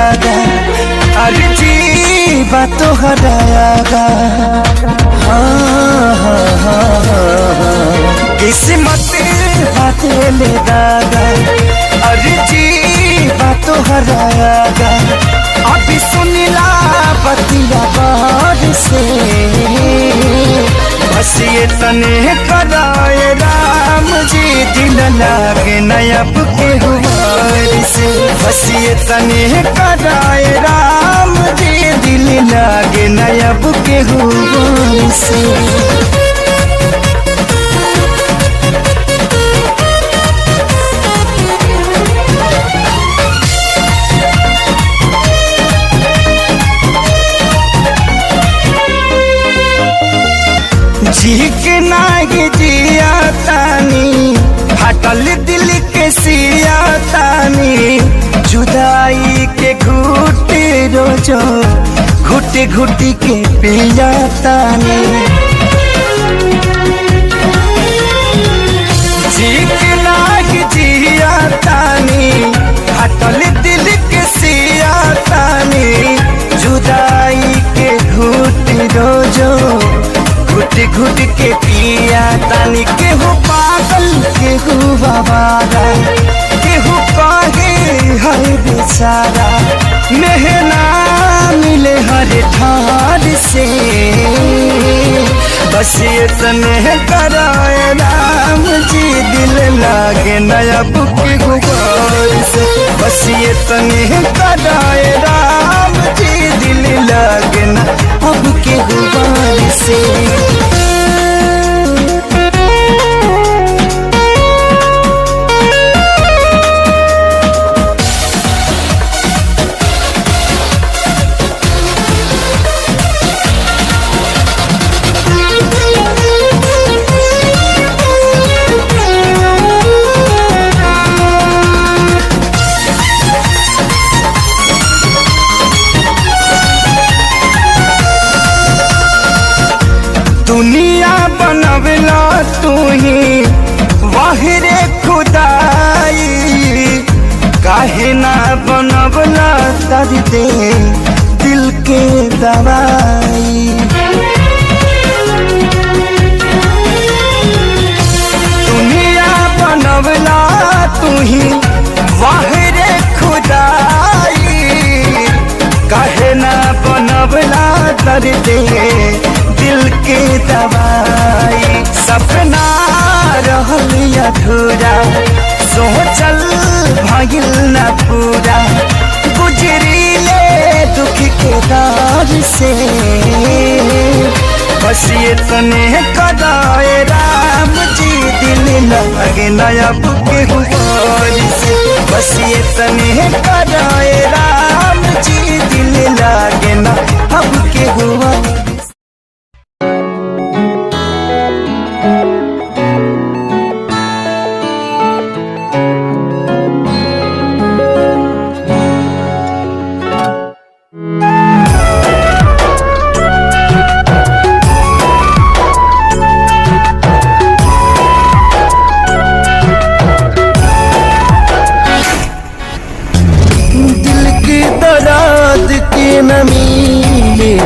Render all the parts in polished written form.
दादा अर्जी बात हरायागा। किस्मत बदले दादा अर्जी बात हरायागा। अभी सुनिला बतिया बार से बस ये तने कराए राम जी दिल लागे नयब के हुआर से। बस ये तने कराए राम जी दिल लागे नयब के हुआर से। जी के नागे जिया तानी हटल दिल के सिया तानी जुदाई के घुटे रोजो घुटे घुटी के पिया तानी। जी के नागे जिया तानी हटल दिल के सिया तानी जुदाई के घुटे रोजो घुट घुट के पिया तानी। केहू पागल केहू बाबारा केहू कहे हर बेचारा मेहना मिले हर ठार से। बस ये तने कराए राम जी दिल लागे नयब के गुबार से। बस ये तने कराए राम जी दिल लागे नयब के गुबार से। दुनिया बनवला तू ही वाहिरे खुदाई काहे ना बनवला दर्द दिल के दवाई। दुनिया बनवला तू ही वाहिरे खुदाई काहे ना बनवला दर्द दिल के दवाई। सपना रहल अधूरा सोचल भइल न पूरा गुजरीले दुख के दौर से। बस ये तने कराए राम जी दिल लागे नयब के हुआर से। बस ये तने कराए राम जी दिल लागे नयब के हुआर।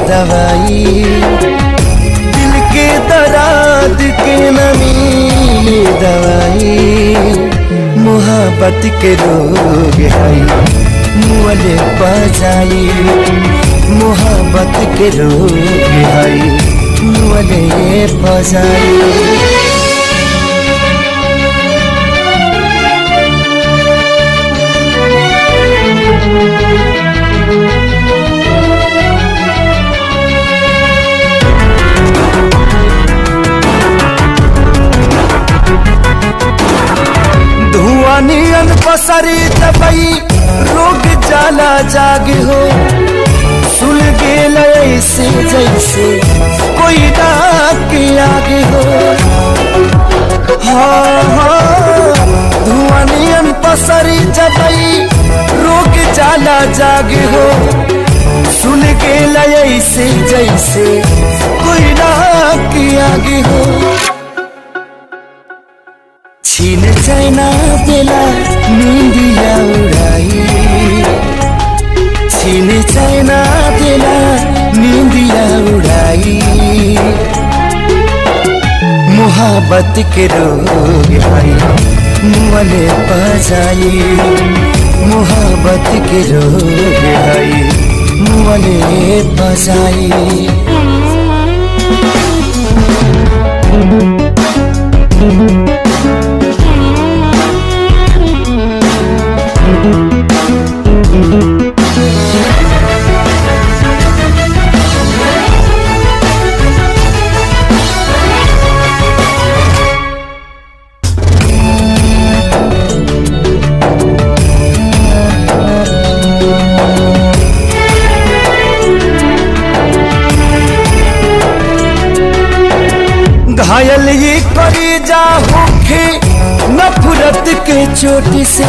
दवाई दिल के दर्द के न मिले दवाई। मोहब्बत के रोग है मुअले बजाई। मोहब्बत के रोग है मुअले बजाई। नियन पसरी दबई रोग जाला जागे हो। सुन गेल ऐसे जैसे कोई डाक के आगे हो। धुआं नियन पसरी दबई रोग जाला जागे हो। सुन गेल ऐसे जैसे कोई डाक के आगे हो। छीन चैना बेला नींदिया उड़ाई चैना देला नींदिया उड़ाई। मोहब्बत के रोग है मुँहले बजाई। मोहब्बत के रोग है मुँहले बजाई। घायल ये करी जा होखे नफरत के चोट से।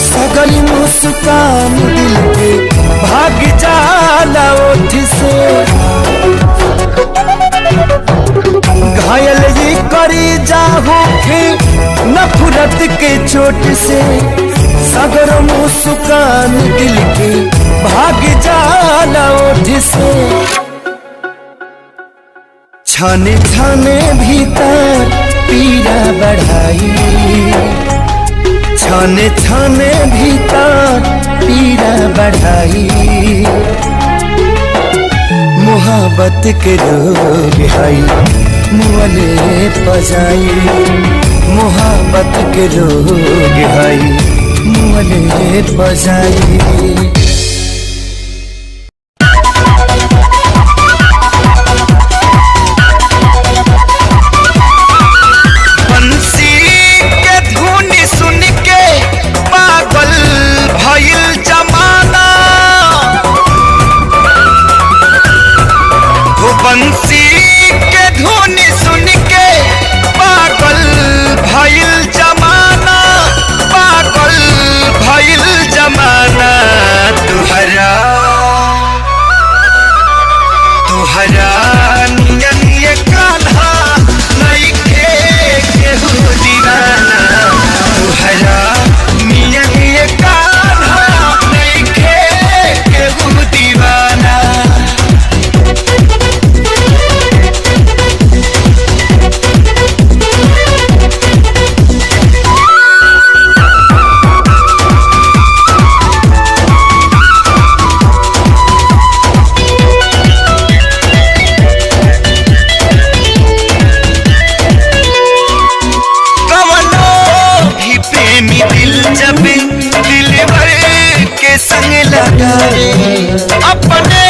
सगली मुस्कान दिल के भाग जाला ओठ से। घायल ये करी जा होखे नफरत के चोट से। सगर मुस्कान दिल के भाग जाला ओठ से। छाने छाने भीतर पीड़ा बढ़ाई। छाने छाने भीतर पीड़ा बढ़ाई। मोहब्बत के रोग है मुँहले बजाई। मोहब्बत के रोग है मुँहले बजाई। बंसी के धुन सुन के पागल भइल जमाना। पागल भइल जमाना। तुहरा नियन ये कान्हा नइखे केहू दीवाना। तुहरा नियन ये कान्हा नइखे केहू दीवाना। संग लगावे अपने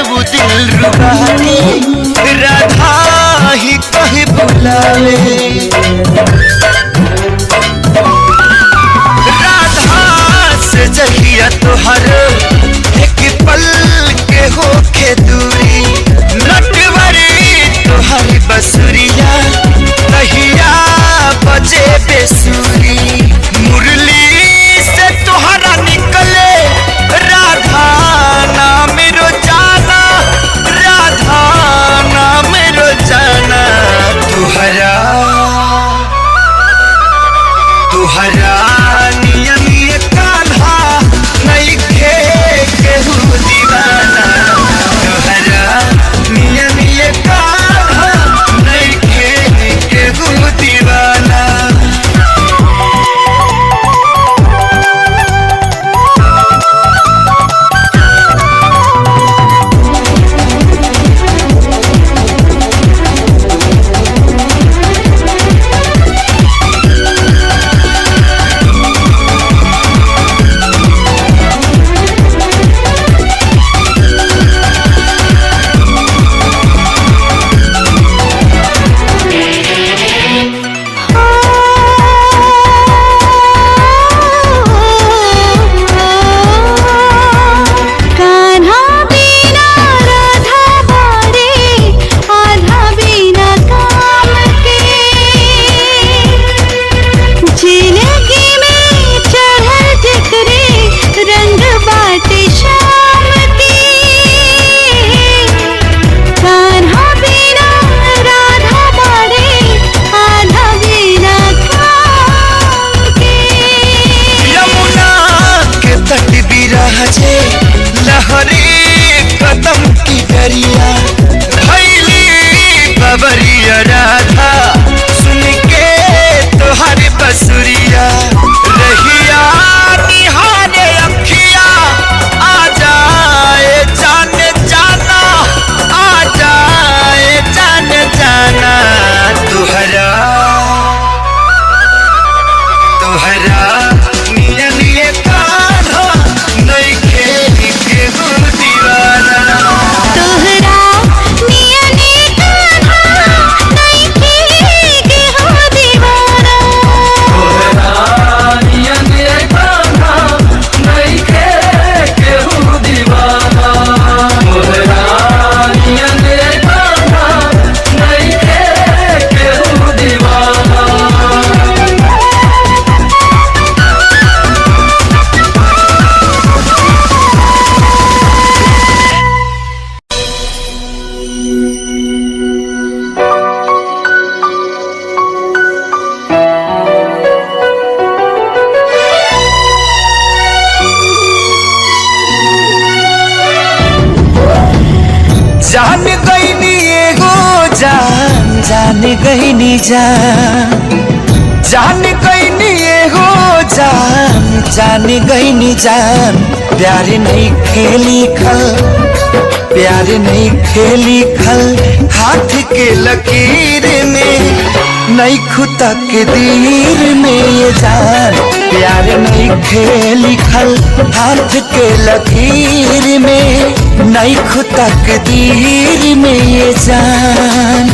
वो दिल रुबानी। राधा ही कहीं बुलावे। राधा से जहिया तोहर एक पल के होके दूरी। नटवरी तोहर बसुरिया तहिया बजे बेसुरी। मुरली से तोहरा निकले राधा नाम रोजाना। राधा नाम रोजाना। तुहरा नियम ये कान्हा नइखे केहू दीवाना। तुहरा नियम ये कान्हा नइखे केहू दीवाना। तोहरा नियन ये कान्हा नइखे केहू दीवाना तोहरा नियने कान्हा नइखे केहू दीवाना तोहरा नियने कान्हा नइखे केहू दीवाना तोहरा नियने कान्हा नइखे केहू दीवाना जान गईनी एगो जान गईनी जान गईनी एगो जान गईनी प्यार नहीं खेली खल हाथ के लकीर में नहीं खुदा के दीर में ये जान प्यार नहीं खेली खल हाथ के लकीर में नहीं खुदा के दीर में ये जान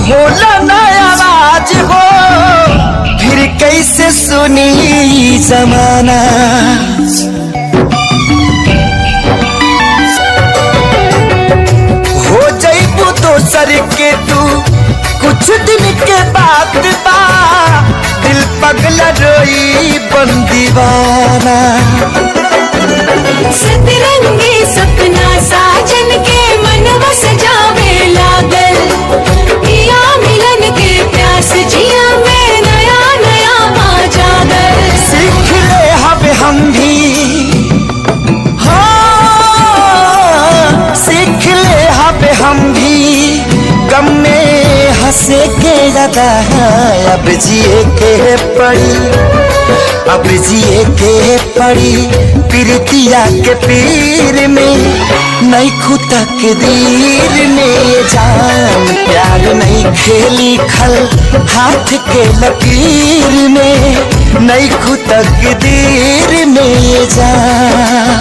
होला नया आवाज हो फिर कैसे सुनी जमाना हो जईबू दोसर के तू कुछ दिन के बाद बा दिल पगला रोई बन दीवाना सतरंगी सपना साजन के मनवा सजावे लागल पिया मिलन के प्यास जिया में नया नया आ जागल सीख ले हम भी हाँ सीख ले हम भी गम में हंसे के ज्यादा अब जिए के पड़ी प्रीतिया के पीर में नहीं खुदा के दीर में जान प्यार नहीं खेली खल हाथ के लकीर में नहीं खुदा के दीर में जान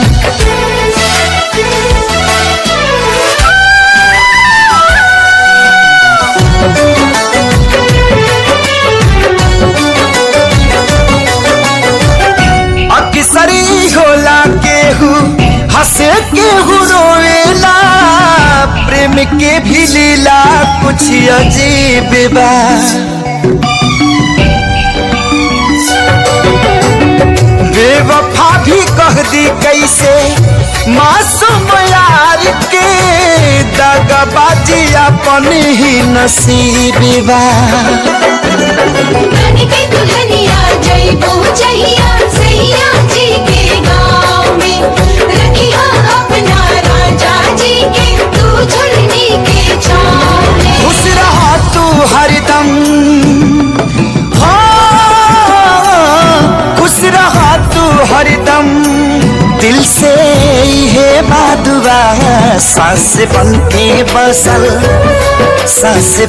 अक्सरी होला केहू हंसे केहू रोएला प्रेम के भी लीला कुछ अजीब बा बेवफा भी कह दी कैसे मासूम यार के दगाबाजी अपन ही नसीब बा बन के दुल्हनिया जइबो जहिया सैया जी के गाँव में रखिया अपना राजा जी के तू झुलनी के छाँव में खुश रहा तू हरदम हाँ खुश रहा तू हरदम दिल से है बादुआ सांस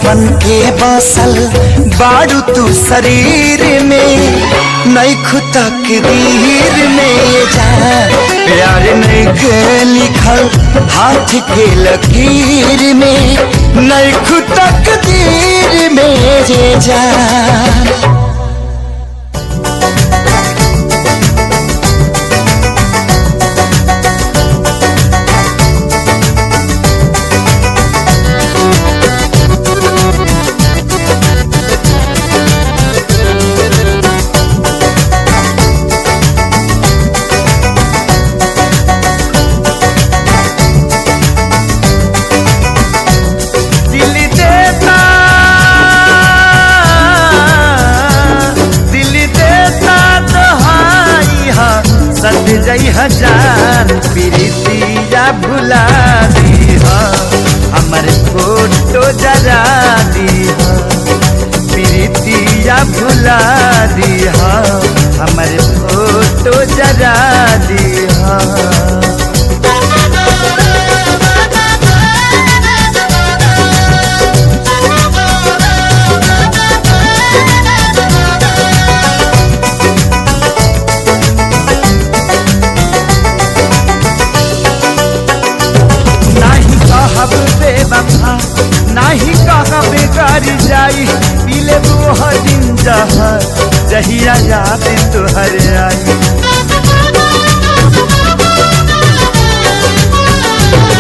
बन के बसल बाड़ू तू शरीर में नहीं खुदा के दीर में जा प्यार नहीं के लिखल हाथ के लकीर में नहीं खुदा के दीर में जा जान प्रीतिया भुला दी हमर फोटो जरा दी प्रीतिया भुला दी हमर फोटो जरा दी बेवफा नाही कहा बेकार जाई पीले वो दिन जहर जहिया याद तुहर आई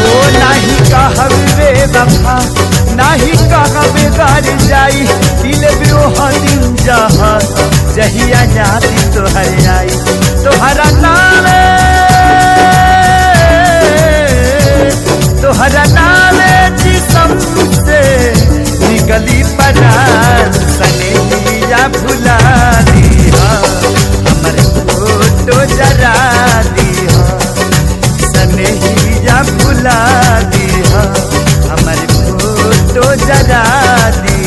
ओ नाही कहा बेवफा नाही कहा बेकार जाई पीले वो दिन जहर जहिया याद तुहर आई तुहरा नाम तोहरा नाम जिसम से निकली परान सनहिया भुला दी हमर फोटो जरा दी सनहिया भुला दी हमर फोटो जरा दी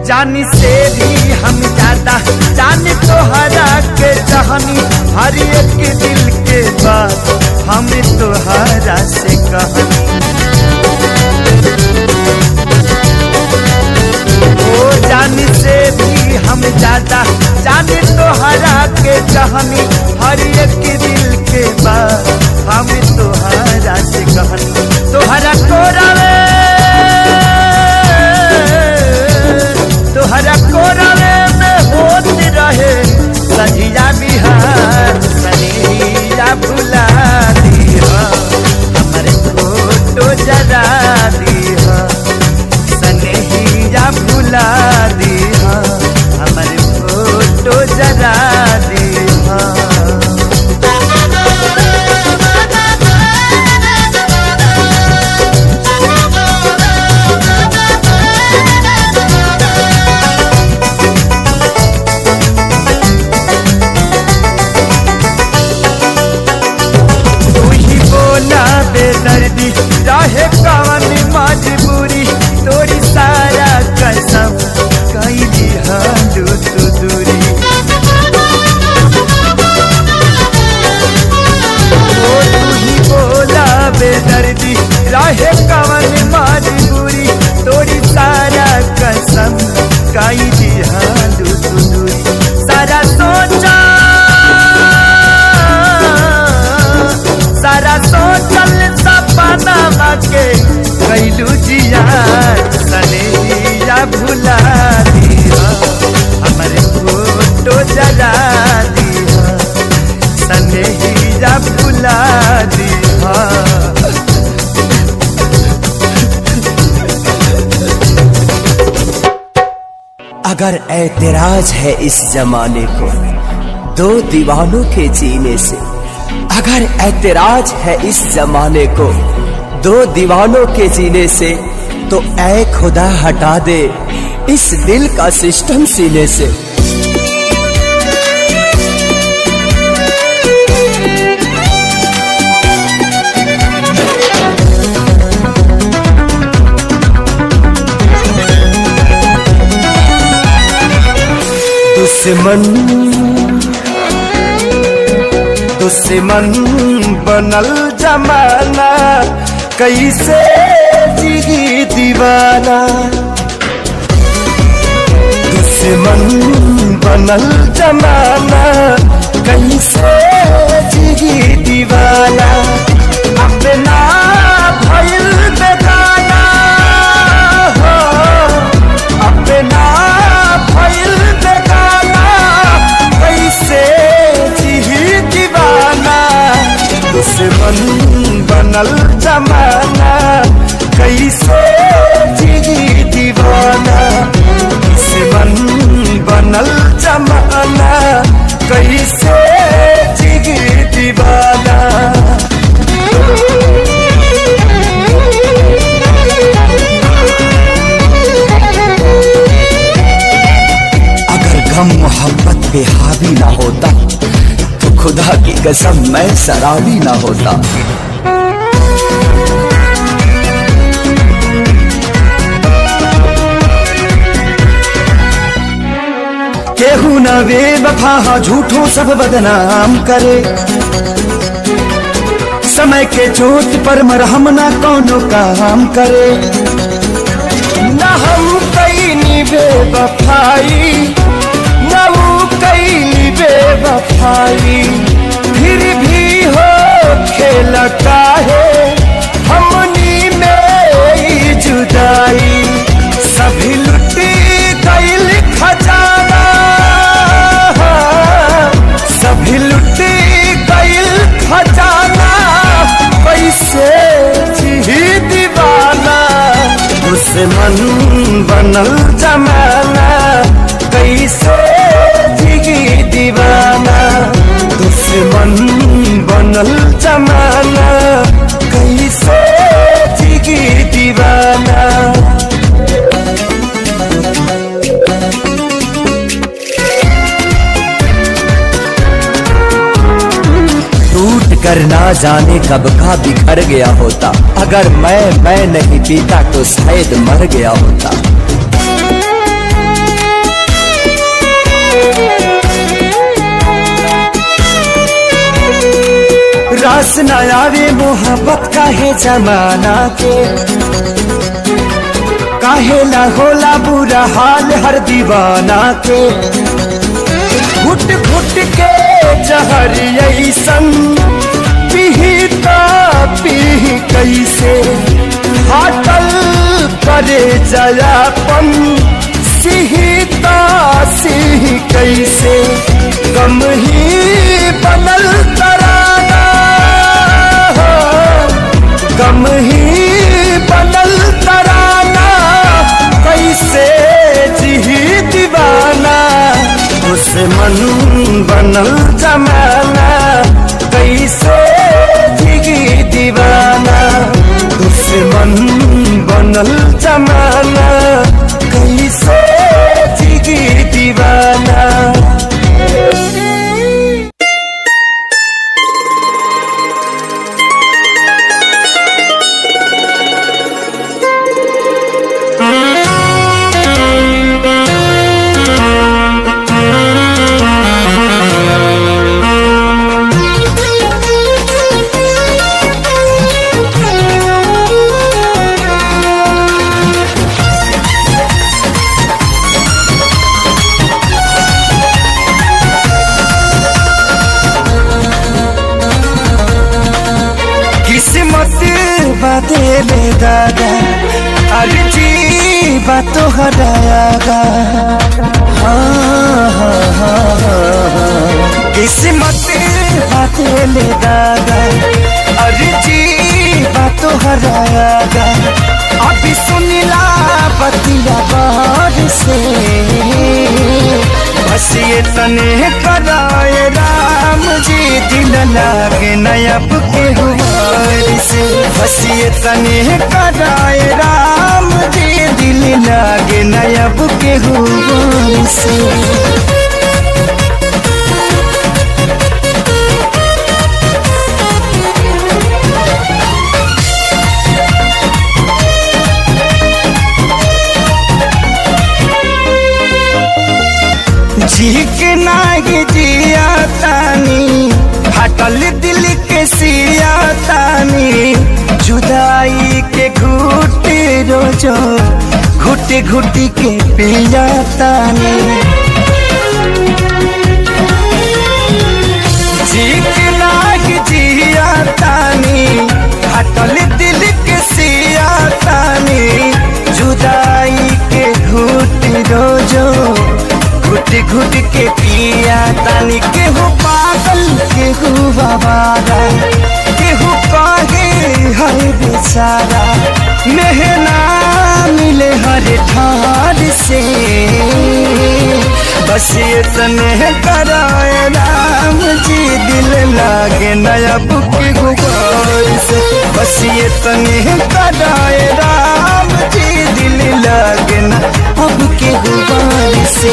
जानी से भी हम ज्यादा जाने तोहरा के चाहनी हर एक दिल के बात हम तोहरा से कहनी ओ जानी से भी हम ज्यादा जाने तोहरा के चाहनी हर एक दिल के बात हम तोहरा से कहनी तोहरा कोरावे तोहरा कोरावे में होत रहे सजिया बिहार सनहिया भुला दी हमर फोटो जरा दी सनहिया भुला दी हमर फोटो जरा दी बेदर्दी रहे कवन मजबूरी तोरी सारा कसम कैली हालू तू दूरी ओ तू ही बोला बेदर्दी रहे कवन मजबूरी तोरी सारा कसम कैली हालू तू दूरी सारा सोचा सारा सोचल सपना के कैलू जिया सनहिया भुला दी हमर फोटो जरा दी सनहिया भुला दी अगर ऐतराज है इस जमाने को दो दीवानों के जीने से अगर ऐतराज है इस जमाने को दो दीवानों के जीने से तो ऐ खुदा हटा दे इस दिल का सिस्टम सीने से दुश्मन बनल जमाना कैसे जिगी दीवाना दुश्मन बनल जमाना कैसे जिगी दीवाना अपना भइल बेगाना हो अपना भइल बेगाना कैसे जिही दीवाना दुश्मन बनल जमाना कैसे जिही दीवाना दुश्मन बनल जमाना कैसे जिही दीवाना शराबी ना होता तो खुदा की कसम मैं शराबी ना होता। केहू न बेवफा झूठों सब बदनाम करे, समय के चोट पर मरहम ना कौनो काम करे। न हम कईनी बेवफाई न वो कईनी बेवफाई, फिर भी हो खेल काहे हमनी में जुदाई। सभी लुटी गईल खजाना, सभी लुटी गईल खजाना, कैसे जी दीवाना। दुश्मन बनल जमाना, कैसे जी दीवाना। दुश्मन बनल जमाना, कैसे जी दीवाना। कर ना जाने कब का बिखर गया होता, अगर मैं नहीं पीता तो शायद मर गया होता। रास न आवे मोहब्बत का है जमाना के, काहे ना होला बुरा हाल हर दीवाना के। घुट घुट के जहर ऐसन पीता पी कैसे, फाटल करे जयापन सिहिता सिह कैसे। गम ही बनल तराना, गम ही बनल तराना, कैसे जी दीवाना। दुश्मन बनल जमाना, कैसे जी दीवाना। दुश्मन बनल जमाना, कैसे जी दीवाना। बातें दादा अर्जी बातों हरायागा। हाँ हाँ हाँ किस्मत बातें ले दादा अर्जी बातों हरायागा। अभी सुनिला बतिया बार से, बस ये तने कराए राम जी दिल लागे नयब के हुआर से। बस ये तने कराए राम जी दिल लागे नयब के हुआर से। जी के नागी जिया तानी, हटल दिल के सिया तानी, जुदाई के घुट रोजो घुट घुट के पिया तानी। जी के नागी जिया तानी, हटल दिल के सिया तानी, जुदाई के घुट रोजो घुट घुट के पिया तानी। केहू पागल केहू बाबारा, केहू कहे है बेचारा, मेहना मिले हर ठार से। बस ये तने कराए राम जी दिल लागे नयब के गुबार से। बस ये तने कराए राम जी दिल लागे न अब के गुबार से।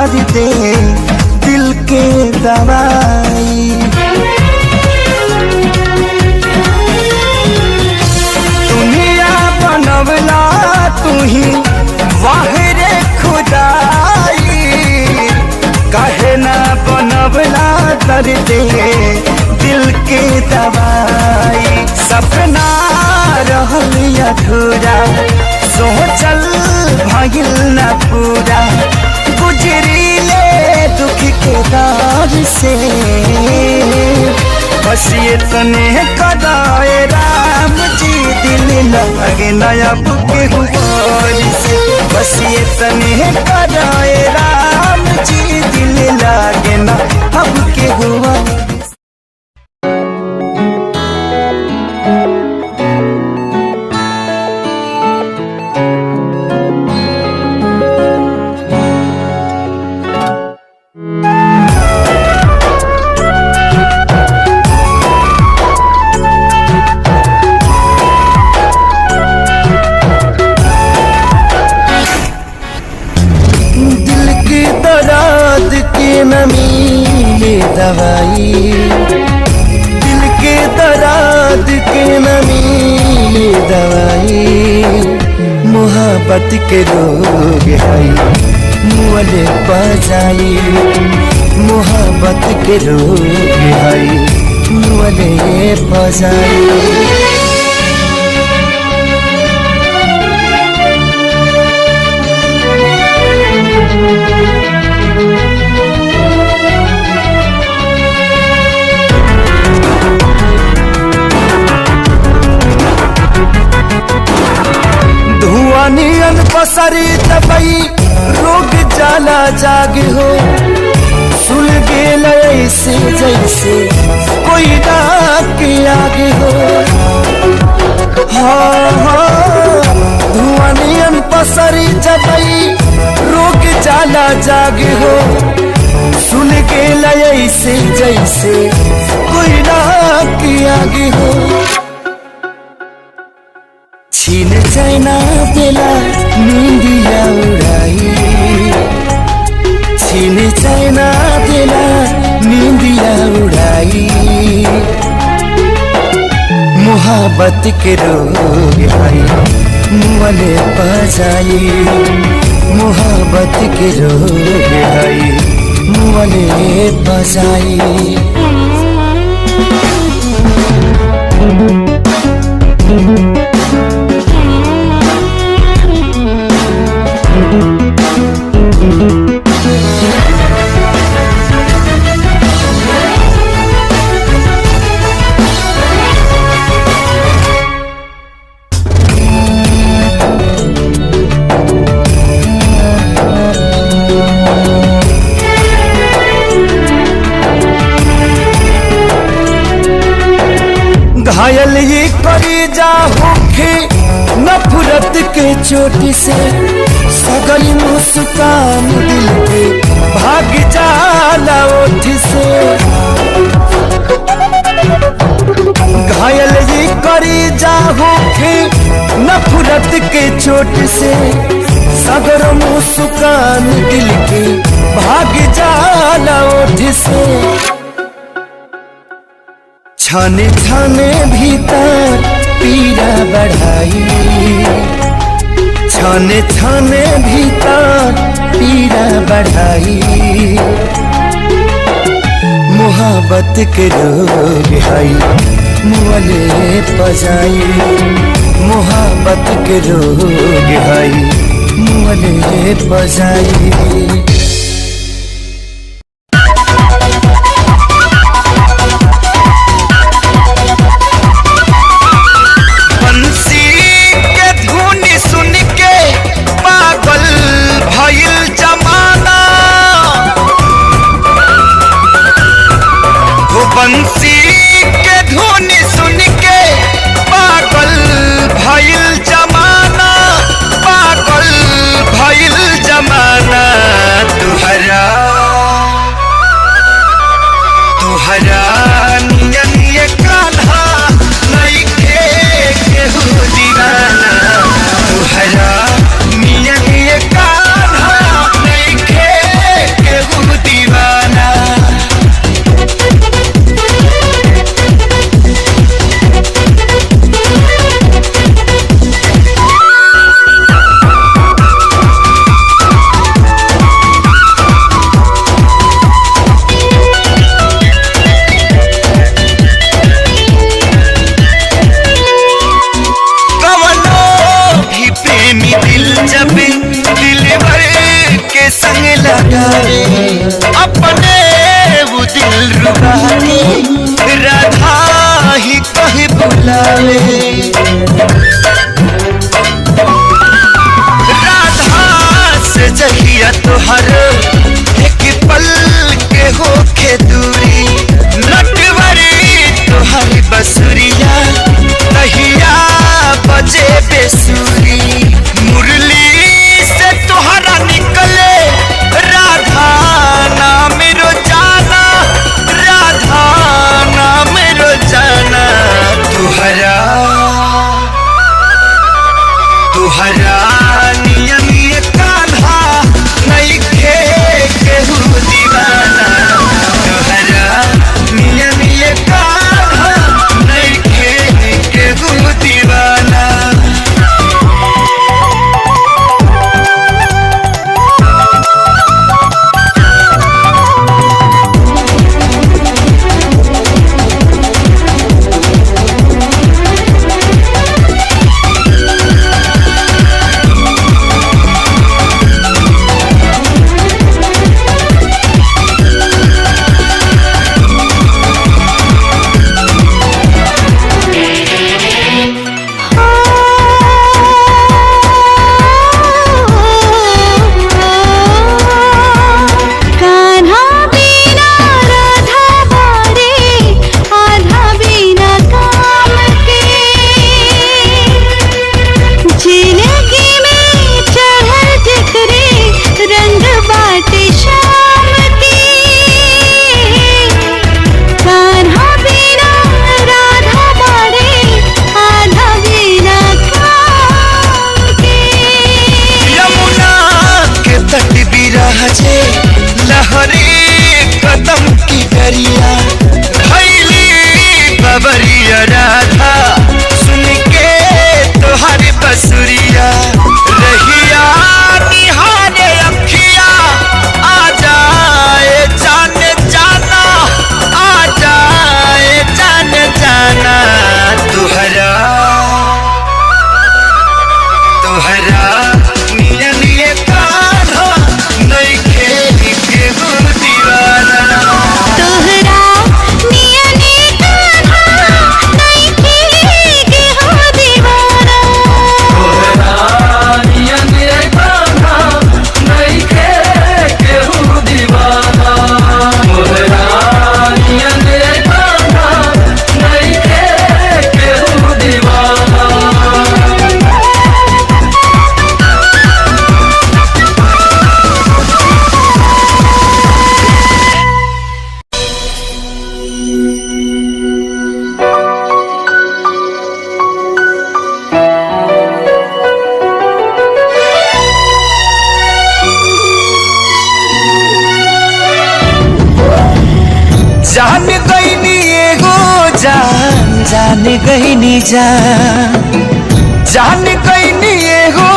दर्द दिल के दवाई। दुनिया बनवला तू ही वाहिरे खुदाई, काहे ना बनवला दर्द दिल के दवाई। सपना रहल अधूरा सोचल भइल न पूरा, गुजरीले दुख के दौर से बस ये तने कदाए राम जी दिल लगे नया बुके हुआर से। बस ये तने कदाए राम जी दिल लगे ना अब के हुआ। दवाई दिल के दर्द के नमी दवाई, मोहब्बत के रोग है मुअले बजाई। मोहब्बत के रोग है मुअले बजाई। नियन पसरी दबई रोग जाला जाग हो, सुल गेल ऐसे जैसे कोई डाक के आगे हो। हाँ हाँ धुआं नियन पसरी दबई रोग जाला जाग हो, सुल गेल ऐसे जैसे कोई डाक के आगे हो। छीन चैना देला नींदिया उड़ाई, छीन चैना देला नींदिया उड़ाई। मोहब्बत के रोग है मुअले बजाई। मोहब्बत के रोग है मुअले बजाई। घायल ये करी जा होखे नफरत के चोट से, सगली मुस्कान दिल के भाग जाला ओठ से। घायल ये करी जा होखे नफरत के चोट से, सगर मुस्कान दिल के भाग जाला ओठ से। छाने छाने भीतर पीड़ा बढ़ाई, छाने छाने भीतर पीड़ा बढ़ाई। मोहब्बत के रोग है मुअले बजाई। मोहब्बत के रोग है मुअले बजाई। बंसी के धुन सुन के पागल भइल जमाना, पागल भइल जमाना। दिल जब दिलवर के संग लगावे अपने वो दिल रुबा के राधा ही कहे बुलावे राधा से जहिया तोहर एक पल के होके दूरी नटवरी तोहर बसुरिया तहिया बजे बेसुरी मुरली से तोहरा निकले राधा नाम रोजाना राधा नाम रोजाना तुहरा तुहरा नियम ये कान्हा नहीं खे केहू दीवाना तुहरा नियम ये कान्हा नहीं खे केहू दीवाना राधा सुन के तोहर बसुरिया रहिया निहारे अखिया आ जाए जान जाना आ जाए जान जाना तुहरा तुहरा नियन ये कान्हा नहीं खेली केहू दीवाना तोहरा जान गईनी एगो जान जान गईनी जान गईनी एगो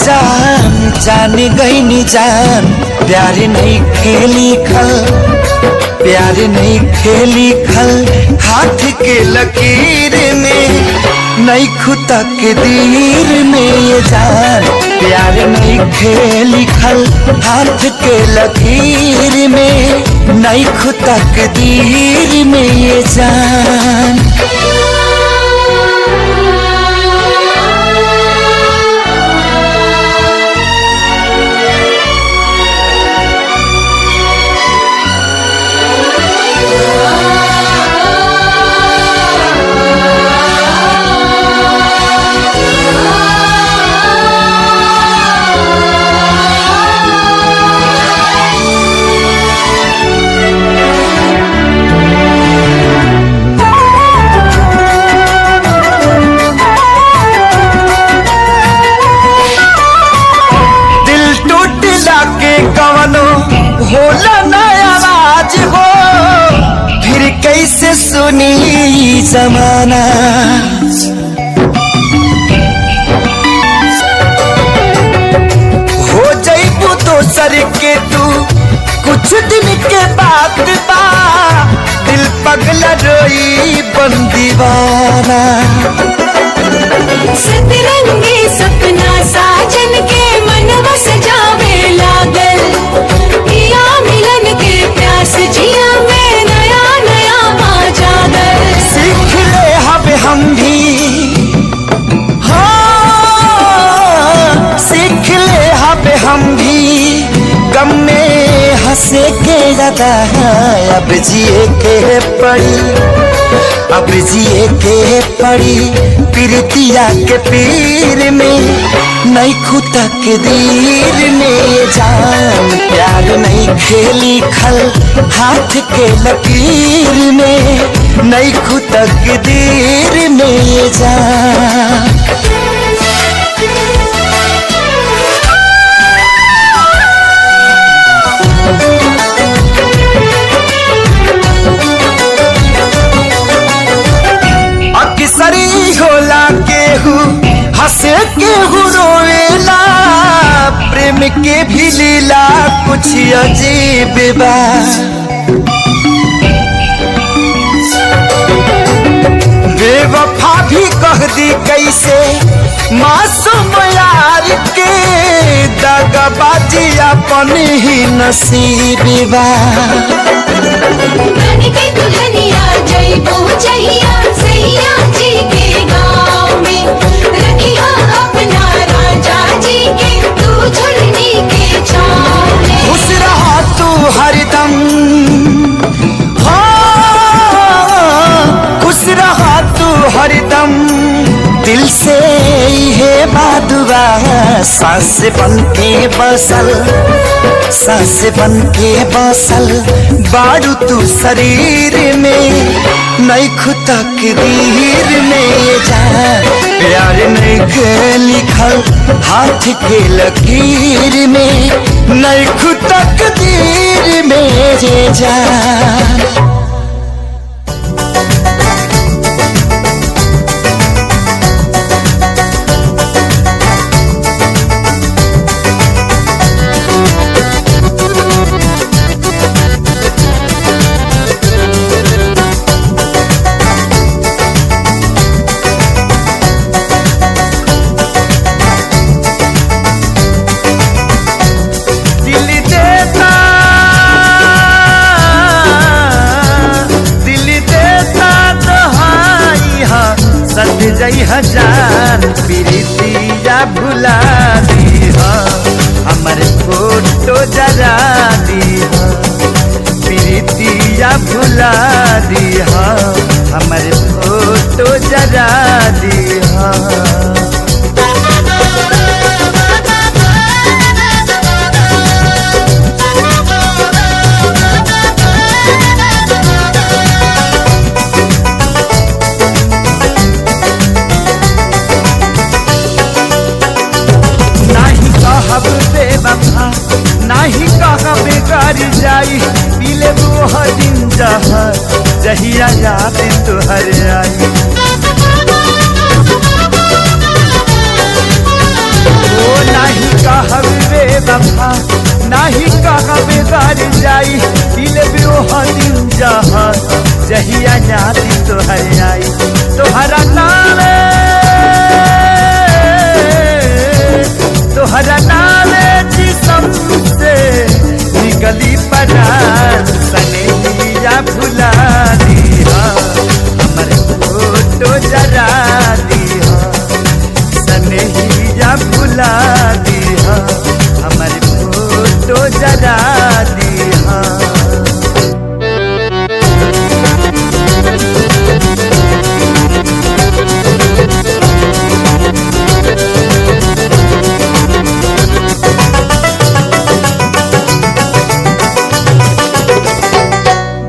जान जान गईनी जान प्यार नहीं खेली खल प्यार नहीं खेली खल हाथ के लकीर में नहीं खुदा के दीर में ये जान प्यार नहीं खेली खल हाथ के लकीर में नहीं खुदा के दीर में ये जान होला ना आवाज हो फिर कैसे सुनी जमाना हो जाइबू दोसर के तू कुछ दिन के बाद बा दिल पगला रोई बंदीवाना सतरंगी सपना साजन के मनवा सजावे लागल। पिया मिलन के प्यास जिया में नया नया आ जागल। सीख ले हब हम भी, हाँ सीख ले हब हम भी गम में हंसे के ज्यादा। अब जिए के पड़ी, अब जिए के पड़ी प्रीतिया के पीर में। नहीं खुदा के दीर में जान प्यार नहीं खेली खल हाथ के लकीर में। नहीं खुदा के दीर में जान। अक्सरी होला केहू हंसे केहू रोएला। प्रेम के भी लीला कुछ अजीब बा। बेवफा भी कह दी कैसे मासूम यार के। दगाबाजी अपन ही नसीब बा। बन के दुल्हनिया जइबो जहिया सैया जी के गाँव में। रखिया अपना राजा जी के तू झुलनी के छाँव में। खुश रहा तू हरदम, हाँ खुश रहा तू हरदम। दिल से ये बादुआ सांस बन के बसल, सांस बन के बसल बारू तू शरीर में। नहीं खुदा के दीर में जा प्यार नहीं के लिखल हाथ के लकीर में। नहीं खुदा के दीर में जा। जई हजार प्रीतिया भुला दी हमर फोटो जरा दी। प्रीतिया भुला दी हमर फोटो जरा दी। नहीं कहबे कर जाई पीले वो दिन जहर जहिया याद तुहर आई। ओ नहीं कहबे वफा नहीं कहबे कर जाई पीले वो दिन जहर जहिया याद तुहर आई। तोहरा नामे तोहरा नामे जिसम से निकली परान। सनेहिया भुला दी हमर फोटो जरा दी। सनेहिया भुला दी हमर फोटो जरा दी।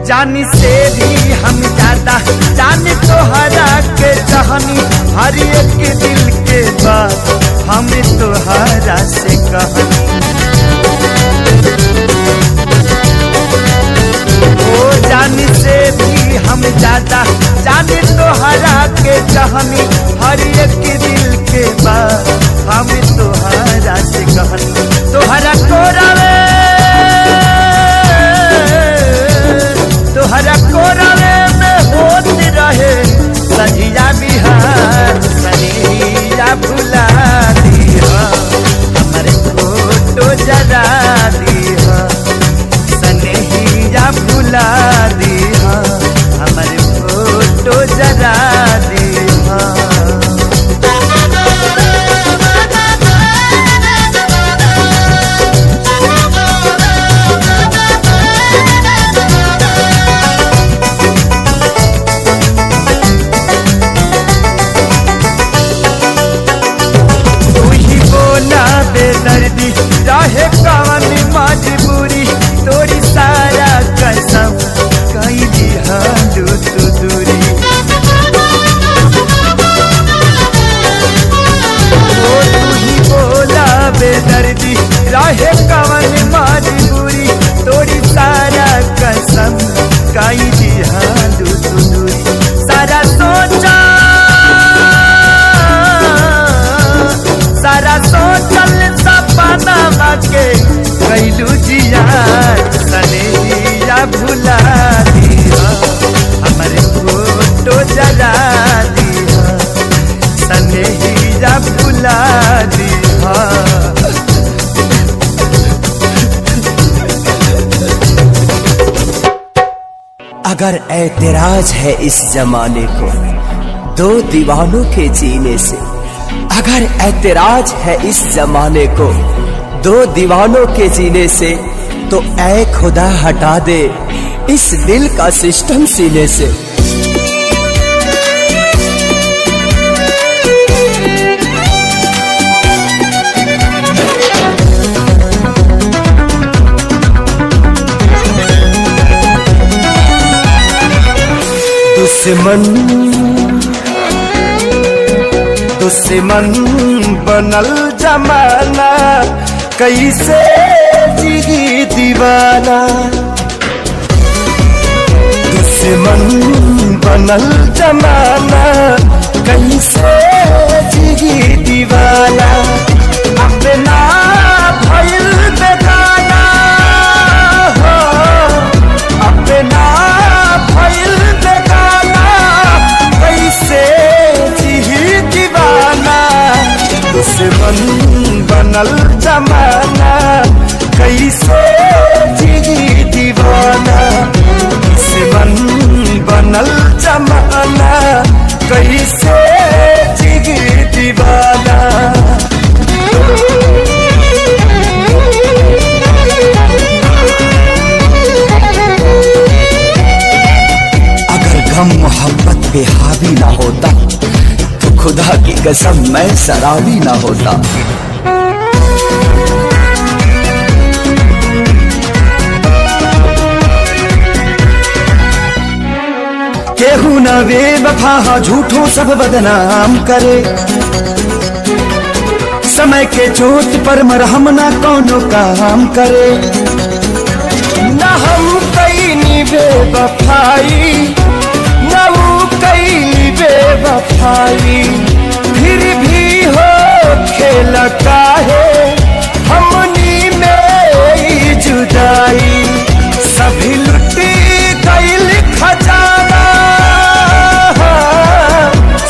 जानी से भी हम ज्यादा जाने तोहरा के चाहनी। हर एक दिल के बात हम तोहरा से कहनी। ओ जानी से भी हम ज्यादा जाने तोहरा के चाहनी। हर एक दिल के बात हम तोहरा से कहनी। तोहरा कोरावे तोहरा कोरावे में होत रहे सजिया बिहार। सनी जरा दीहा सनहिया भुला दीहा हमर फोटो जरा दीहा। बेदर्दी चाहे कवन मजबूरी तोरी सारा कसम कई दिहा तू दूरी। ओ तू ही बोला बेदर्दी चाहे कवन मजबूरी तोरी सारा कसम कई दिहा तू दूरी। सारा सोचा सारा सोचल सपना के कैलू जिया सनहिया भुला दिया हमर फोटो जरा दिया सनहिया भुला दिया। अगर ऐतराज है इस जमाने को दो दीवानों के जीने से, अगर ऐतराज है इस जमाने को दो दीवानों के जीने से, तो ऐ खुदा हटा दे इस दिल का सिस्टम सीने से। दुश्मन बनल जमाना कैसे जिही दीवाना। दुश्मन बनल जमाना कैसे जिही दीवाना। अपना भइल बेगाना हो अपना भइल बेगाना कैसे जिही दीवाना। दुश्मन बनल जमाना कैसे जिही दीवाना। दुश्मन बनल जमाना कैसे जिही दीवाना। अगर गम मोहब्बत पे हावी ना होता तो खुदा की कसम मैं शराबी ना होता। केहू न बेवफा झूठों सब बदनाम करे। समय के चोट पर मरहम ना कोनो काम करे। न हम कईनी बेवफाई न वो कईनी बेवफाई। फिर भी हो खेल काहे हमनी में जुदाई। सभी लुटी गईल खजाना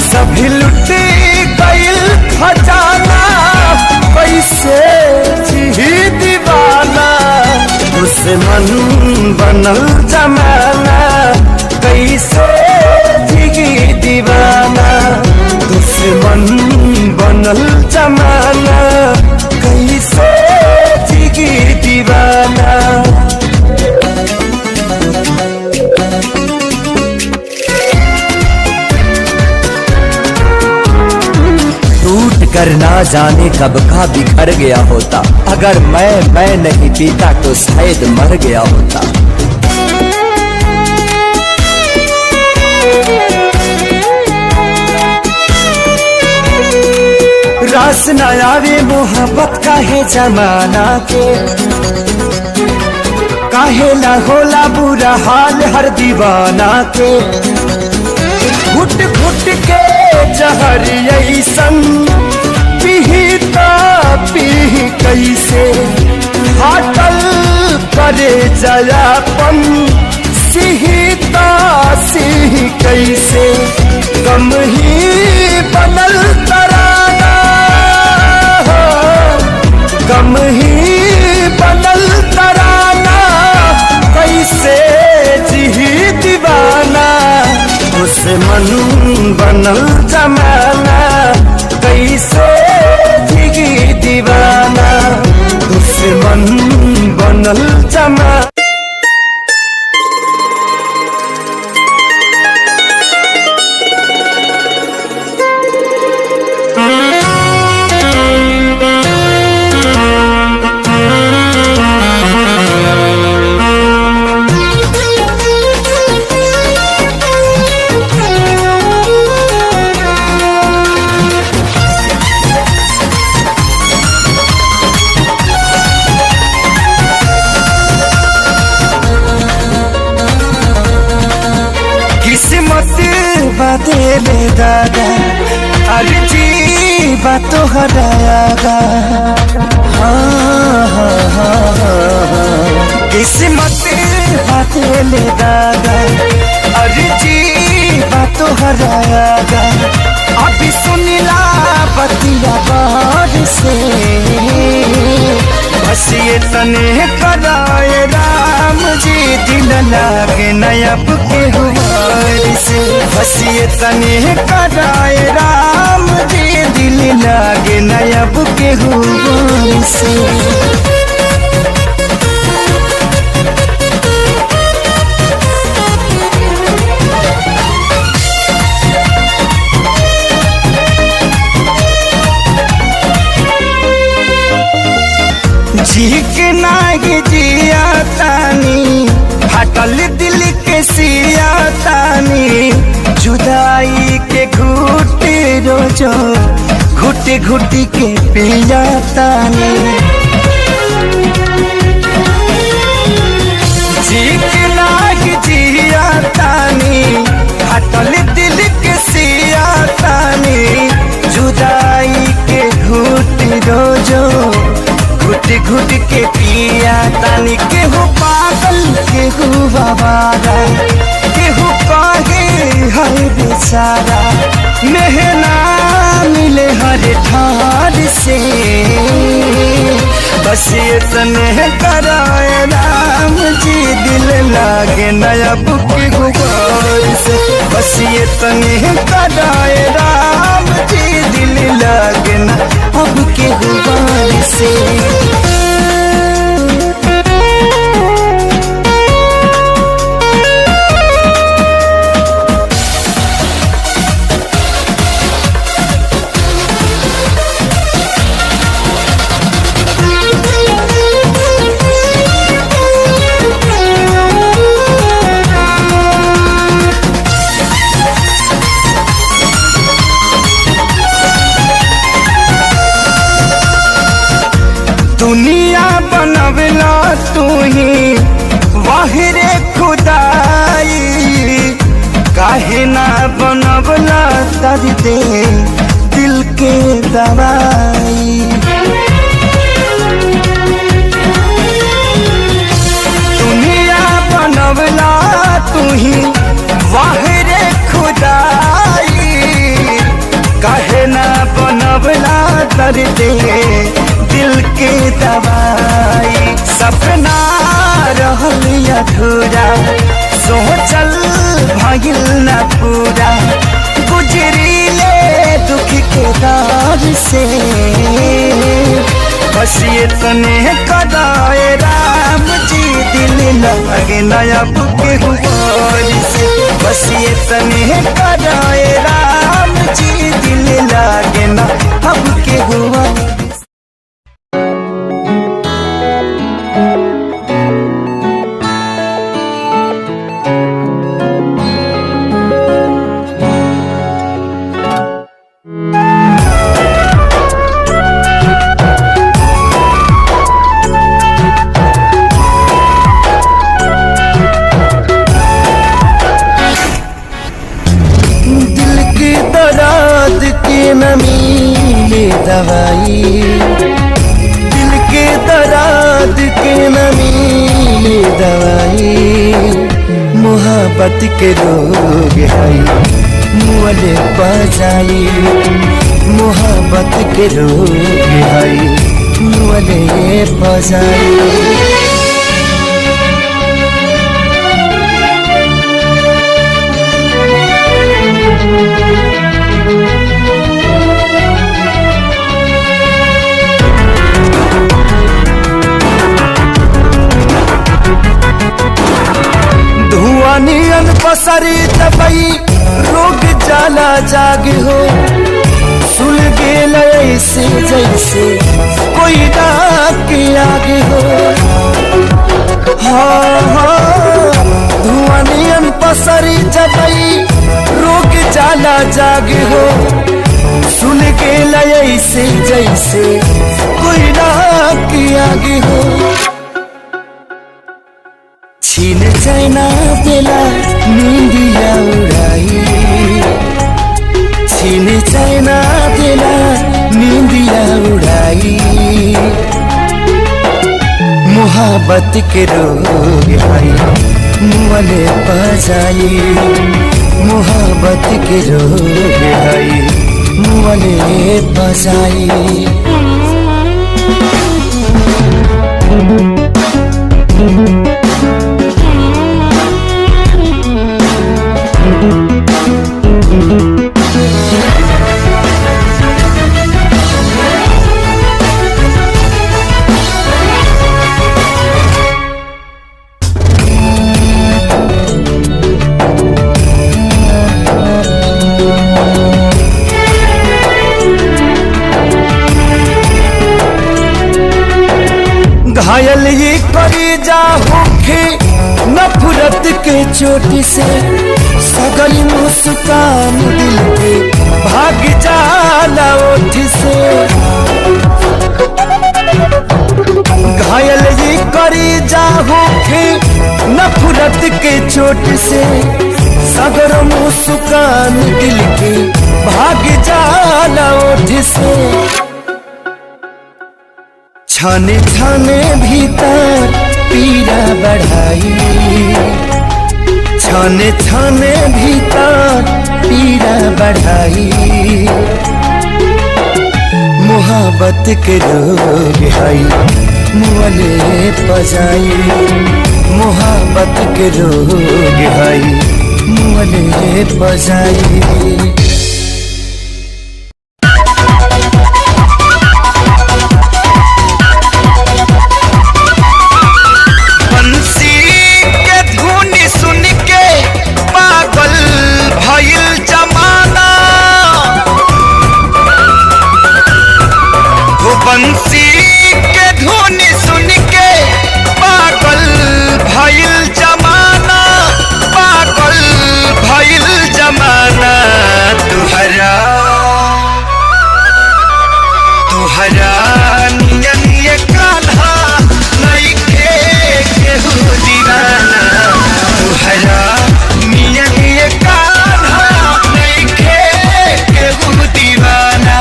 सभी लुटी गईल खजाना कैसे जिही दीवाना। दुश्मन बनल जमाना कैसे जिही दीवाना। दुश्मन बनल जमाना कैसे जिही दीवाना। कर ना जाने कब का बिखर गया होता। अगर मैं नहीं पीता तो शायद मर गया होता। रास न आवे मोहब्बत काहे जमाना के। काहे ना होला बुरा हाल हर दीवाना के। घुट घुट के जहर ऐसन पीता पीह कैसे। फाटल करे जयापन सिहता सिह कैसे। गम ही बनल तराना गम ही दादा अरे जी बात हरायागा किस्मत बात ले दादा अरे जी बात हरायागा अभी सुनिला बतिया बार से बस ये तने कराए राम जी दिल लागे नयब के हुआर से बस ये तने कराए राम जी दिल लागे नयब के हुआर से जी के नागी जिया तानी हटल दिल के सिया तानी जुदाई के घुटे रोजो घुटे घुटी के पिया तानी जी के नागी जिया तानी हटल दिल के सिया तानी जुदाई के घुटे रोजो घुट घुट के पिया तानी केहू पागल केहू बाबारा केहू कहे हर बेचारा मेहना मिले हर ठार से बस ये तने कराए राम जी दिल लागे नयब के गुबार से बस ये तने कराए राम जी दिल लागे न अब के गुबार से दुनिया बनवला तू ही वाहिरे खुदाई काहे ना बनवला दर्द दिल के दवाई दुनिया बनवला तू ही वाहिरे खुदाई काहे ना बनवला दर्द दिल के दवाई सपना रहल अधूरा सोचल भइल न पूरा गुजरीले दुख के दौर से बस ये तने कराए राम जी दिल लगे नयब के हुआर से बस ये तने कराए राम जी दिल लगे न अब के हुआर दवाई दिल के दर्द के न मिले दवाई मोहब्बत के रोग है मुअले बजाई मोहब्बत के रोग है मुअले बजाई नियन पसरी दबई रोग जाला जाग हो सुल गेल ऐसे जैसे कोई डाक के आगे हो धुआं नियन पसरी दबई रोग जाला जाग हो सुल गेल ऐसे जैसे कोई डाक के आगे हो छीन चैना बेला नींदिया उड़ाई निंदिया उड़ाई मोहब्बत के रोग आई मुअले पजाई मोहब्बत के रोग आई मुअले पजाई घायल ये करी जा होके नफरत के चोट से सगल मुस्कान दिल के भाग जाला ओठ से घायल ये करी जा होके नफरत के चोट से सगर मुस्कान दिल के भाग जाला ओठ से छाने छाने भीतर पीड़ा बढ़ाई छाने छाने भीतर पीड़ा बढ़ाई मोहब्बत के रोग आई मुअले पजाई मोहब्बत के रोग आई मुअले पजाई बंसी के धुन सुन के पागल भइल जमाना पागल भइल जमाना तुहरा तुहरा नियन ये कान्हा नइखे केहू दीवाना तुहरा नियन ये कान्हा नइखे केहू दीवाना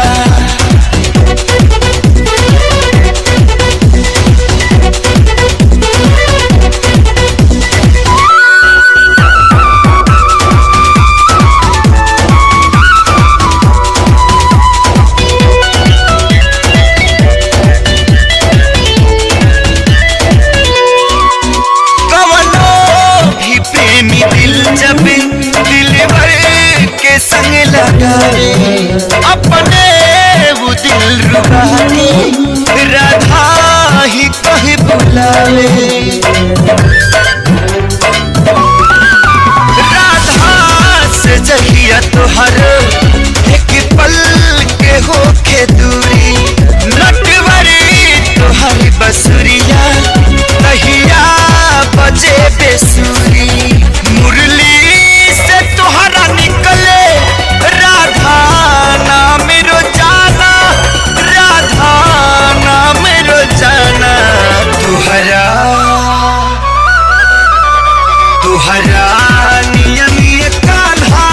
संग लगावे अपने वो दिल रुबानी राधा ही कहे बुलावे राधा से जहिया तुहर एक पल के होके दूरी नटवरी तुहर बसुरिया कहिया बजे बेसुरी मुरली से तुहरा निकले राधा नाम रोजाना राधा नाम रोजाना तुहरा तुहरा नियम ये कान्हा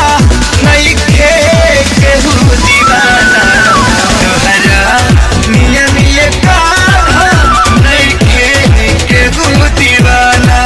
नइखे केहू दीवाना तुहरा नियम ये कान्हा नइखे केहू दीवाना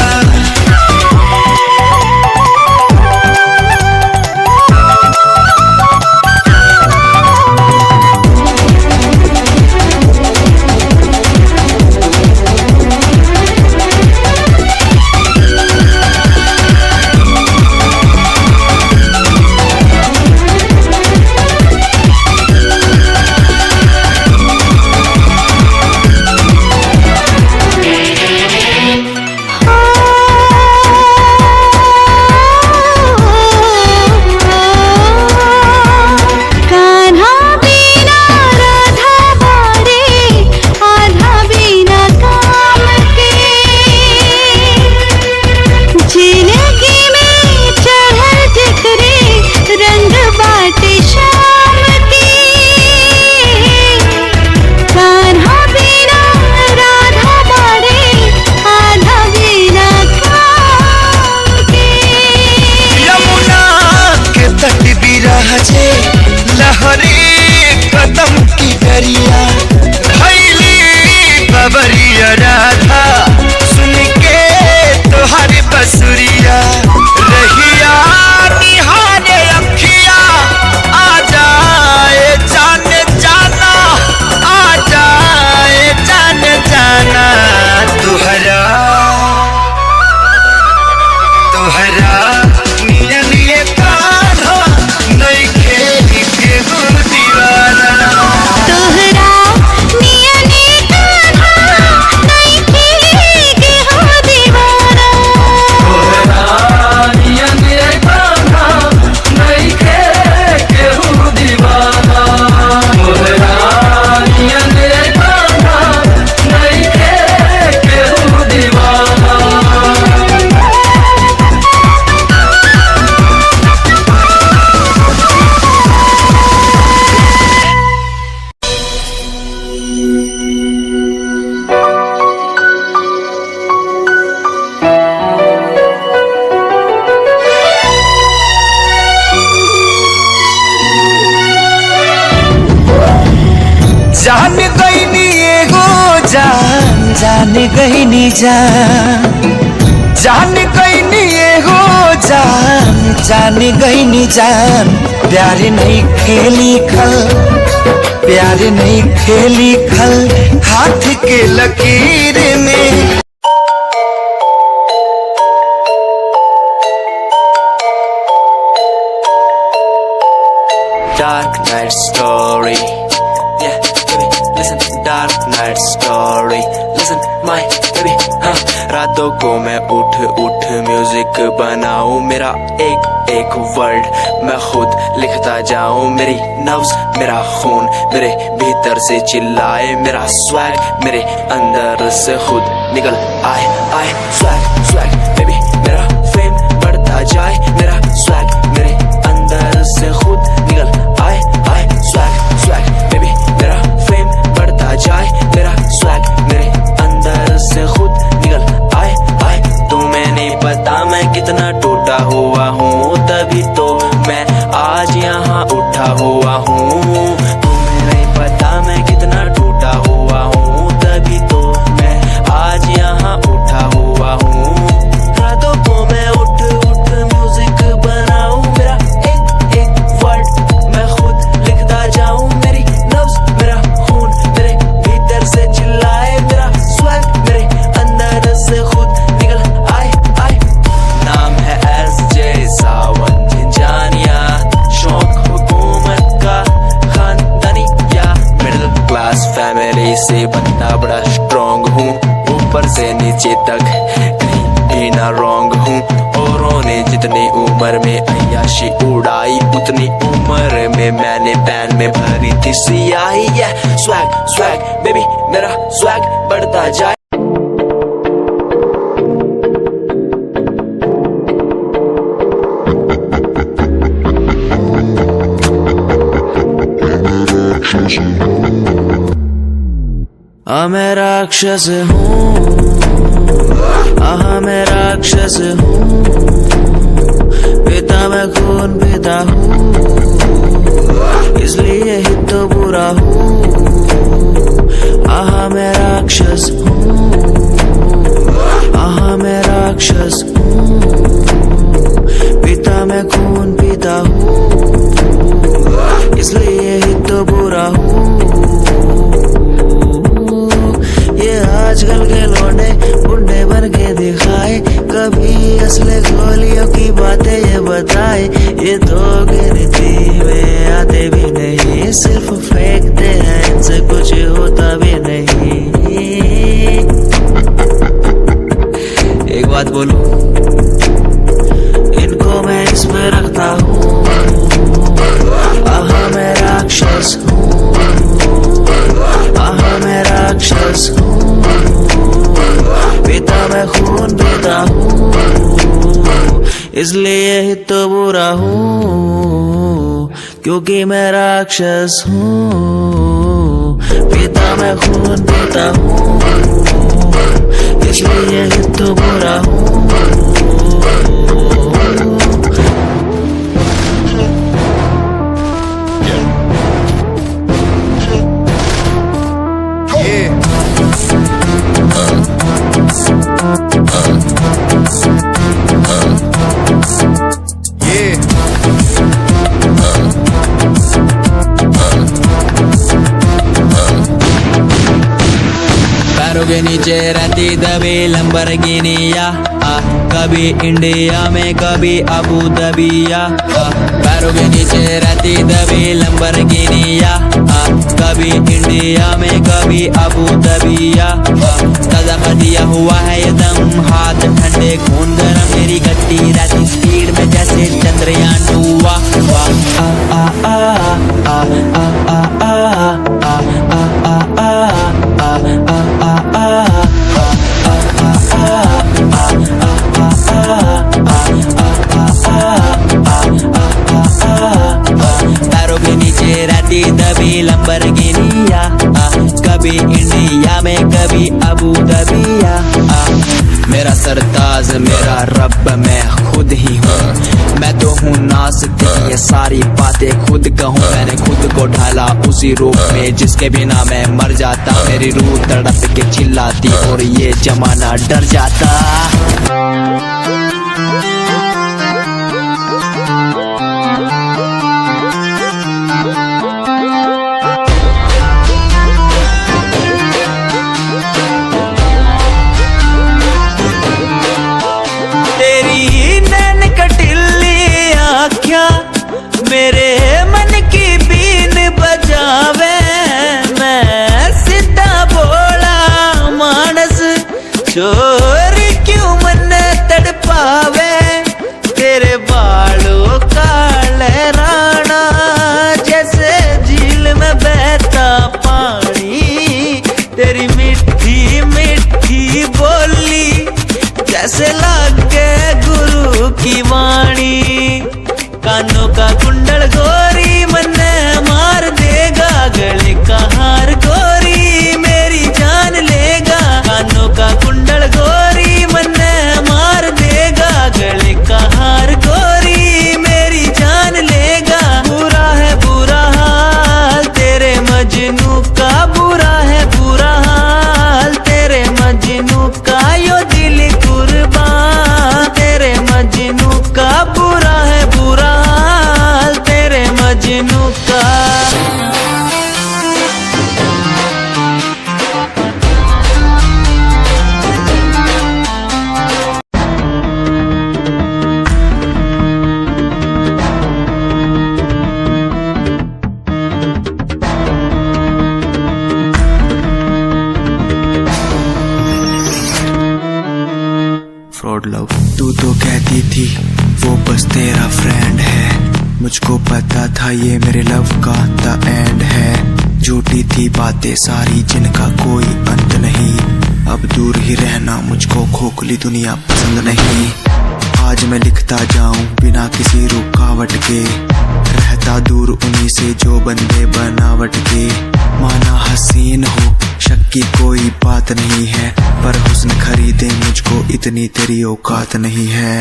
जान गई नी जान गई नी ये हो जान गई नी जान। प्यार नहीं खेली खल प्यार नहीं खेली खल हाथ के लकीर में। Dark night story, yeah, baby, listen. Dark night story, listen, my baby, हाँ। रातों को मैं उठ म्यूजिक बनाऊं, मेरा एक एक वर्ड मैं खुद लिखता जाऊं। मेरी नब्ज मेरा खून मेरे भीतर से चिल्लाए, मेरा स्वैग मेरे अंदर से खुद निकल आए स्वैग स्वैग बेबी, मेरा फेम बढ़ता जाए, मेरा स्वैग मेरे अंदर से खुद निकल आए स्वैग स्वैग बेबी, मेरा फेम बढ़ता जाए, मेरा स्वैग मेरे अंदर से खुद निकल आए। तुम्हें नहीं पता मैं कितना टूटा हुआ हूँ, तभी तो मैं आज यहाँ उठा हुआ हूँ। तुम्हें नहीं पता मैं कितना टूटा हुआ हूँ, तभी तो मैं आज यहाँ उठा हुआ हूँ। रातों को मैं उठ म्यूजिक बनाऊं, मेरा एक वर्ड मैं खुद लिखता जाऊं। मेरी नब्ज मेरा खून मेरे भीतर से चिल्लाए, मेरा स्वैग मेरे अंदर से खुद निकल आए। नाम है SJ सावन झिंझानिया, शौक हुकूमत का खानदानी या मिडिल क्लास फैमिली से बनना बड़ा स्ट्रॉन्ग हूँ, ऊपर से नीचे तक कहीं भी ना रॉन्ग हूँ। औरों ने जितनी उम्र में अय्याशी उड़ाई, उतनी उम्र में मैंने पैन में भरी थी सियाही। स्वैग स्वैग बेबी, मेरा स्वैग बढ़ता जाए। मैं राक्षस हूँ, मैं राक्षस हूँ, पिता मैं खून पिता हूँ, इसलिए ही तो बुरा हूँ। मैं राक्षस हूँ, मैं राक्षस हूँ, पिता मैं खून पिता हूँ, इसलिए ही तो बुरा हूँ। ये आजकल के लौंडे बुंडे बन के दिखाए, कभी असले गोलियों की बातें ये बताए। ये तो गिनती में आते भी नहीं, सिर्फ फेंकते हैं, इनसे कुछ होता भी नहीं। एक बात बोलूं, इनको मैं इसमें रखता हूँ। मैं राक्षस हूँ, मैं राक्षस हूँ, पिता मैं खून पीता हूँ, इसलिए ही तो बुरा हूँ, क्योंकि मैं राक्षस हूँ। पिता मैं खून पीता हूँ, इसलिए ही तो बुरा हूँ। पैरों के नीचे रहती दबी लंबरगिनिया, कभी इंडिया में कभी अबू दबिया। पैरों के नीचे रहती दबी लंबरगिनिया, कभी इंडिया में कभी अबू दबिया। ताजा कर दिया हुआ है ये दम, हाथ ठंडे खून गरम, मेरी गड्डी रहती स्पीड में जैसे चंद्रयान 2। पैरों के नीचे रहती दबी लंबरगिनिया, कभी इंडिया में कभी अबू दबिया। मेरा सरताज मेरा रब मैं खुद ही हूँ, मैं तो हूँ नाचती ये सारी बातें खुद कहूँ, मैंने खुद को ढाला उसी रूप में जिसके बिना मैं मर जाता। मेरी रूह तड़प के चिल्लाती और ये जमाना डर जाता। तेरी नैन कटिली आँखियाँ मेरे मन की बीन बजावे, मैं सीधा बोला मानस चोरी क्यों मन तड़पावे। तेरे बालों का लहराना जैसे झील में बहता पानी, तेरी मीठी मीठी बोली जैसे लागे गुरु की वाणी। कानों का कुंडल गोरी मन्ने मार देगा, गले का हार गोरी मेरी जान लेगा। कानों का कुंडल गोरी मन्ने मार देगा, गले का हार गोरी मेरी जान लेगा। बुरा है बुरा हाल तेरे मजनू का, बुरा है बुरा हाल तेरे मजनू का। यो दिल कुर्बान तेरे मजनू का, बुरा है बुरा हाल तेरे मजनू का। फ्रॉड लव तू तो कहती थी वो बस तेरा फ्रेंड है, मुझको पता था ये मेरे लव का द एंड है। झूठी थी बातें सारी जिनका कोई अंत नहीं, अब दूर ही रहना मुझको खोखली दुनिया पसंद नहीं। आज मैं लिखता जाऊं बिना किसी रुकावट के, रहता दूर उन्हीं से जो बंदे बनावट के। माना हसीन हो शक की कोई बात नहीं है, पर हुस्न खरीदे मुझको इतनी तेरी औकात नहीं है।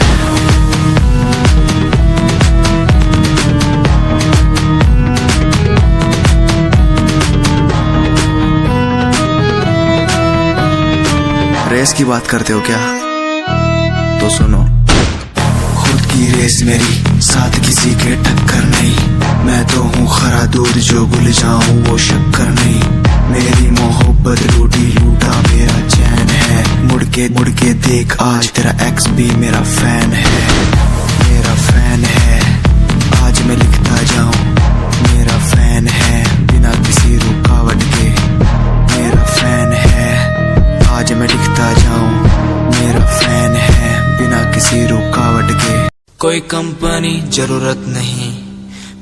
रेस की बात करते हो क्या? तो सुनो, खुद की रेस मेरी साथ किसी के टक्कर नहीं। मैं तो हूँ खरा दूध जो भूल जाऊं वो शक्कर नहीं। मेरी मोहब्बत लूटी लूटा मेरा चैन है, मुड़ के देख आज तेरा एक्स भी मेरा फैन है, मेरा फैन है। आज मैं लिखता जाऊं मेरा फैन है, बिना किसी रुकावट के मेरा फैन है। आज मैं लिखता जाऊं मेरा फैन है, बिना किसी रुकावट के। कोई कंपनी जरूरत नहीं,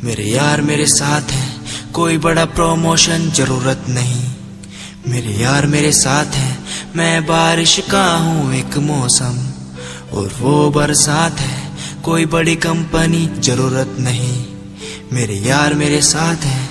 मेरे यार मेरे साथ हैं। कोई बड़ा प्रमोशन जरूरत नहीं, मेरे यार मेरे साथ हैं। मैं बारिश का हूँ एक मौसम और वो बरसात है। कोई बड़ी कंपनी जरूरत नहीं, मेरे यार मेरे साथ हैं।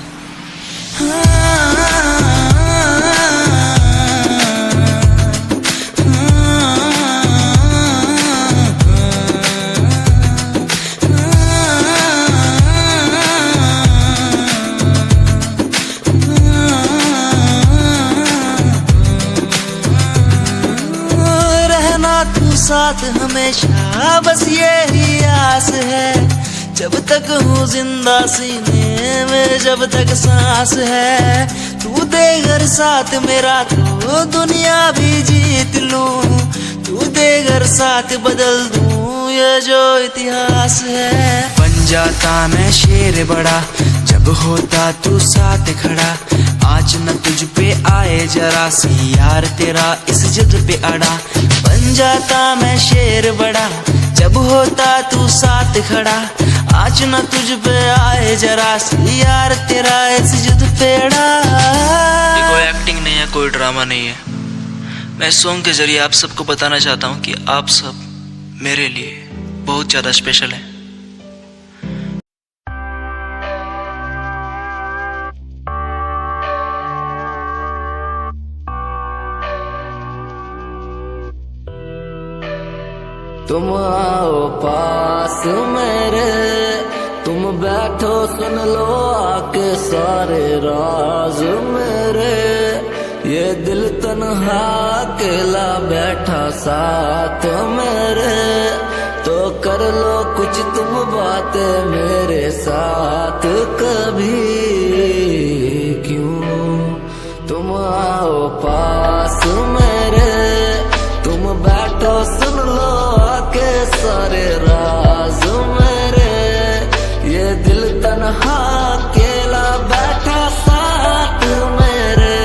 साथ हमेशा बस यही आस है, जब तक हूँ जिंदा सीने में जब तक सांस है। तू दे घर साथ मेरा तो दुनिया भी जीत लूं, तू दे घर साथ बदल दूं ये जो इतिहास है। बन जाता मैं शेर बड़ा जब होता तू साथ खड़ा, आज न तुझ पे आए जरा सी यार तेरा इस जिद पे अड़ा। बन जाता मैं शेर बड़ा जब होता तू साथ खड़ा, आज न तुझ पे आए जरा सी यार तेरा इस जिद पे अड़ा। ये कोई एक्टिंग नहीं है, कोई ड्रामा नहीं है। मैं सॉन्ग के जरिए आप सबको बताना चाहता हूँ कि आप सब मेरे लिए बहुत ज़्यादा स्पेशल हैं। तुम आओ पास मेरे, तुम बैठो सुन लो आके सारे राज मेरे। ये दिल तन्हा अकेला बैठा साथ मेरे, तो कर लो कुछ तुम बातें मेरे साथ कभी। क्यों तुम आओ पास मेरे, तुम बैठो सुन लो आके सारे राज मेरे। ये दिल तन्हा अकेला बैठा साथ मेरे,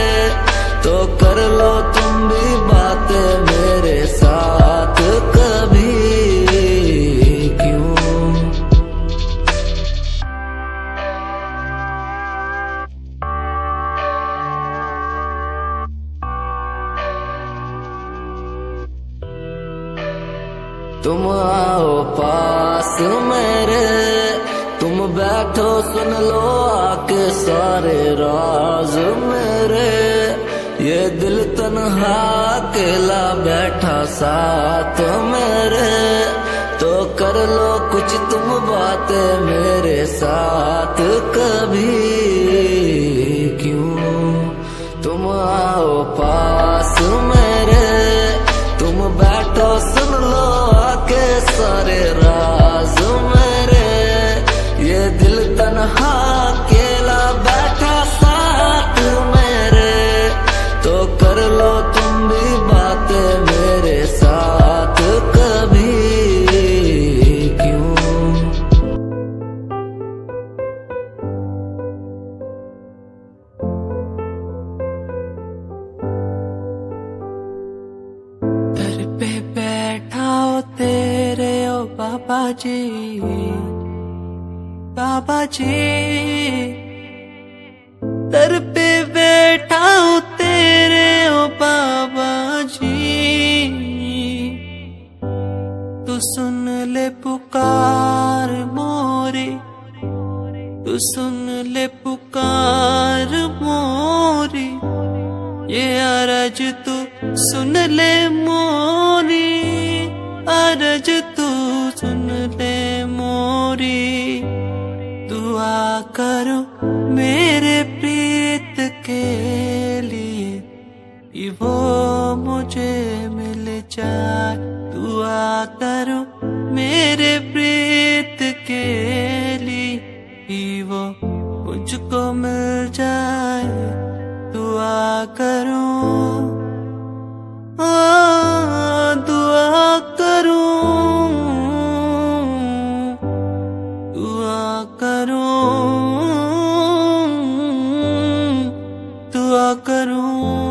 तो कर लो तुम भी बातें मेरे साथ कभी। क्यों तुम आओ पास मेरे, तुम बैठो सुन लो आके सारे राज मेरे। ये दिल तन्हा अकेला बैठा साथ मेरे, तो कर लो कुछ तुम बातें मेरे साथ कभी। क्यों तुम आओ पास मेरे, तुम बैठो सुन लो आके सारे राज मेरे। ये दिल तन्हा अकेला बैठा साथ मेरे, तो कर लो तुम भी बातें मेरे साथ कभी। क्यों दर पे बैठा हो तेरे ओ बाबा जी, बाबा जी। दर पे बैठा हो तेरे ओ बाबा जी, तू सुन ले पुकार मोरी, तू सुन ले पुकार मोरी। ये अरज तू सुन ले मोरी, अरज तू सुन ले मोरी। दुआ करो मेरे प्रीत के लिए, कि वो मुझे मिल जाए। दुआ करो मेरे प्रीत के लिए, कि वो मुझको मिल जाए। दुआ करूं, दुआ करूं, दुआ करूं, दुआ करूं।